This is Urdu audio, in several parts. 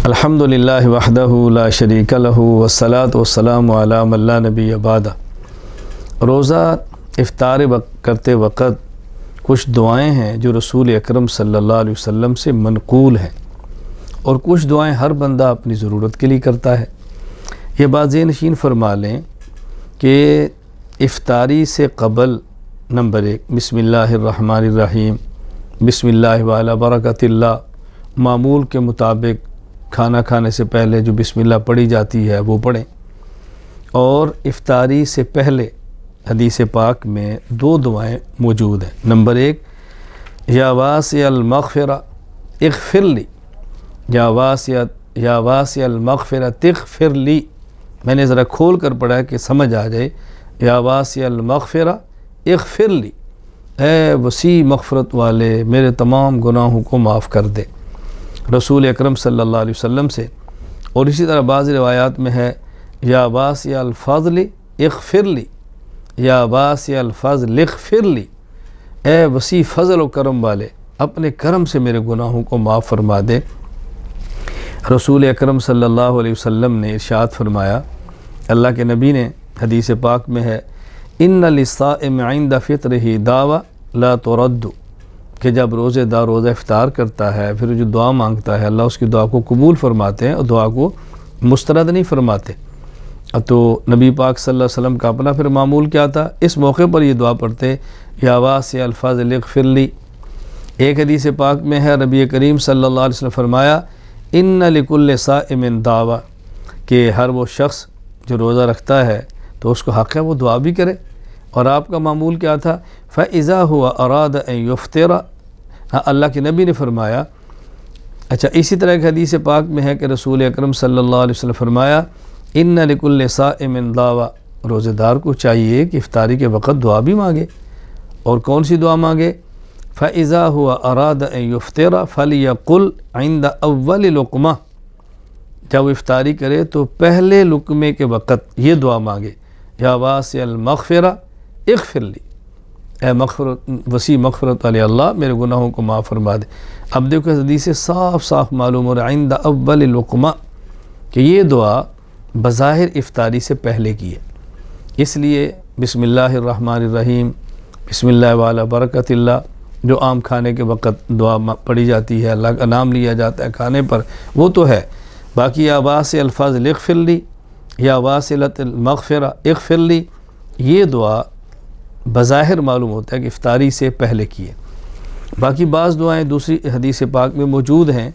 الحمدللہ وحدہ لا شریک لہ والصلاۃ والسلام علی من لا نبی بعدہ۔ روزہ افطار کرتے وقت کچھ دعائیں ہیں جو رسول اکرم صلی اللہ علیہ وسلم سے منقول ہیں، اور کچھ دعائیں ہر بندہ اپنی ضرورت کے لیے کرتا ہے۔ یہ بات ذہن نشین فرما لیں کہ افطاری سے قبل نمبر 1 بسم اللہ الرحمن الرحیم، بسم اللہ وعلی برکۃ اللہ، معمول کے مطابق کھانا کھانے سے پہلے جو بسم اللہ پڑھی جاتی ہے وہ پڑھیں۔ اور افطاری سے پہلے حدیث پاک میں 2 دعائیں موجود ہیں۔ نمبر 1 یا واسع المغفرہ اغفر لی، یا واسع المغفرہ اغفر لی، میں نے ذرا کھول کر پڑھا ہے کہ سمجھ آ جائے۔ یا واسع المغفرہ اغفر لی، اے وسیع مغفرت والے میرے تمام گناہوں کو معاف کر دے، رسول اکرم صلی اللہ علیہ وسلم سے۔ اور اسی طرح بعض روایات میں ہے یا واسع الفضل اغفر لی، یا واسع الفضل اغفر لی، اے وسیع فضل و کرم والے اپنے کرم سے میرے گناہوں کو معاف فرما دے۔ رسول اکرم صلی اللہ علیہ وسلم نے ارشاد فرمایا، اللہ کے نبی نے حدیث پاک میں ہے ان للصائم عند فطرہ دعوی لا ترد، کہ جب روزہ دار روزہ افطار کرتا ہے پھر جو دعا مانگتا ہے اللہ اس کی دعا کو قبول فرماتے ہیں اور دعا کو مسترد نہیں فرماتے۔ تو نبی پاک صلی اللہ علیہ وسلم کا اپنا پھر معمول کیا تھا، اس موقع پر یہ دعا پڑھتے یا واسع الفضل اغفر لی۔ ایک حدیث پاک میں ہے نبی کریم صلی اللہ علیہ وسلم فرمایا ان لکل صائم دعوی، کہ ہر وہ شخص جو روزہ رکھتا ہے تو اس کو حق ہے وہ دعا بھی کرے۔ اور آپ کا معمول کیا تھا، فَإِذَا هُوَ أَرَادَ أَن يُفْطِرَ، اللہ کے نبی نے فرمایا۔ اچھا، اسی طرح ایک حدیث پاک میں ہے کہ رسول اکرم صلی اللہ علیہ وسلم فرمایا ان لکل صائم دعوی، روزہ دار کو چاہیے کہ افطاری کے وقت دعا بھی مانگے۔ اور کون سی دعا مانگے، فَإِذَا هُوَ أَرَادَ أَن يُفْطِرَ فَلْيَقُلْ عِنْدَ أَوَّلِ لُقْمَةٍ، جب افطاری کرے تو پہلے لقمے کے وقت یہ دعا مانگے یا واسع المغفرہ اغفر لی، اے مغفرت وسیع مغفرت والے اللہ میرے گناہوں کو معاف فرما دے۔ اب دیکھو حدیث سے صاف صاف معلوم ہو رہا ہے عند اول لقمہ، کہ یہ دعا بظاہر افطاری سے پہلے کی ہے۔ اس لیے بسم اللہ الرحمن الرحیم، بسم اللہ وعلی برکۃ اللہ، جو عام کھانے کے وقت دعا پڑھی جاتی ہے، اللہ کا نام لیا جاتا ہے کھانے پر، وہ تو ہے۔ باقی یا واسع الفضل اغفر لی، یا واسعۃ المغفرہ اغفر لی، یہ دعا بظاہر معلوم ہوتا ہے کہ افطاری سے پہلے کی ہے۔ باقی بعض دعائیں دوسری حدیث پاک میں موجود ہیں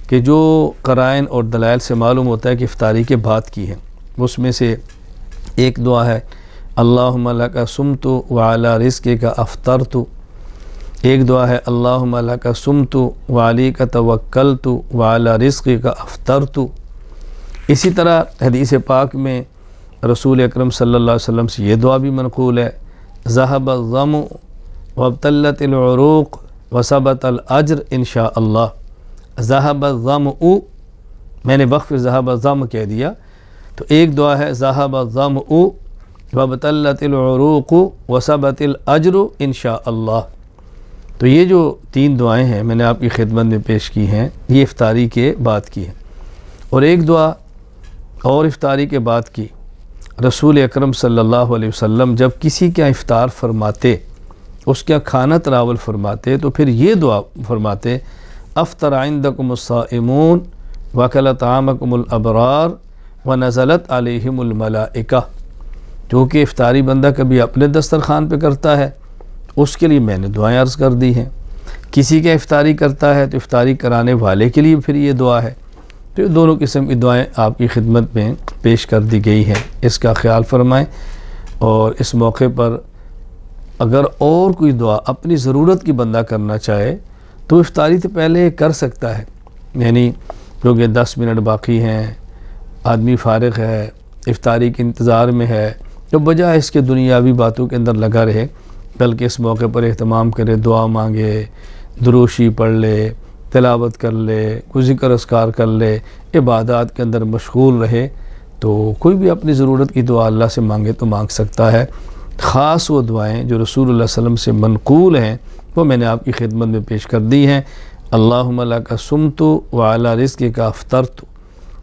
کہ جو قرائن اور دلائل سے معلوم ہوتا ہے کہ افطاری کے بعد کی ہیں۔ اس میں سے ایک دعا ہے اللہم لک صمت وعلی رزقک افطرت، ایک دعا ہے اللہم لک صمت وعلیک توکلت وعلی رزقک افطرت۔ اسی طرح حدیث پاک میں رسول اکرم صلی اللہ علیہ وسلم سے یہ دعا بھی منقول ہے ذہب الظمأ وابتلت العروق وثبت الاجر انشاء اللہ۔ ذہب الظمأ، میں نے وقف ذہب الظمأ کہہ دیا، تو ایک دعا ہے ذہب الظمأ وابتلت العروق وثبت الاجر انشاء اللہ۔ تو یہ جو 3 دعائیں ہیں میں نے آپ کی خدمت میں پیش کی ہیں، یہ افطاری کے بعد کی ہیں۔ اور ایک دعا اور افطاری کے بعد کی، رسول اکرم صلی اللہ علیہ وسلم جب کسی کا افطار فرماتے، اس کا کھانا تناول فرماتے، تو پھر یہ دعا فرماتے افطر عندکم الصائمون وکل طعامکم الابرار ونزلت علیہم الملائکہ، کیونکہ افطاری بندہ کبھی اپنے دسترخوان پہ کرتا ہے، اس کے لیے میں نے دعائیں عرض کر دی ہیں، کسی کا افطاری کرتا ہے تو افطاری کرانے والے کے لیے پھر یہ دعا ہے۔ تو یہ دونوں قسم کی دعائیں آپ کی خدمت میں پیش کر دی گئی ہیں، اس کا خیال فرمائیں۔ اور اس موقع پر اگر اور کوئی دعا اپنی ضرورت کی بندہ کرنا چاہے تو افطاری سے پہلے کر سکتا ہے، یعنی کیونکہ 10 منٹ باقی ہیں، آدمی فارغ ہے، افطاری کے انتظار میں ہے، تو بجائے اس کے دنیاوی باتوں کے اندر لگا رہے، بلکہ اس موقع پر اہتمام کرے، دعا مانگے، دروشی پڑھ لے، تلاوت کر لے، کوئی ذکر اذکار کر لے، عبادات کے اندر مشغول رہے، تو کوئی بھی اپنی ضرورت کی دعا اللہ سے مانگے تو مانگ سکتا ہے۔ خاص وہ دعائیں جو رسول اللہ صلی اللہ علیہ وسلم سے منقول ہیں وہ میں نے آپ کی خدمت میں پیش کر دی ہیں۔ اللہم لک صمت وعلی رزقک افطرت،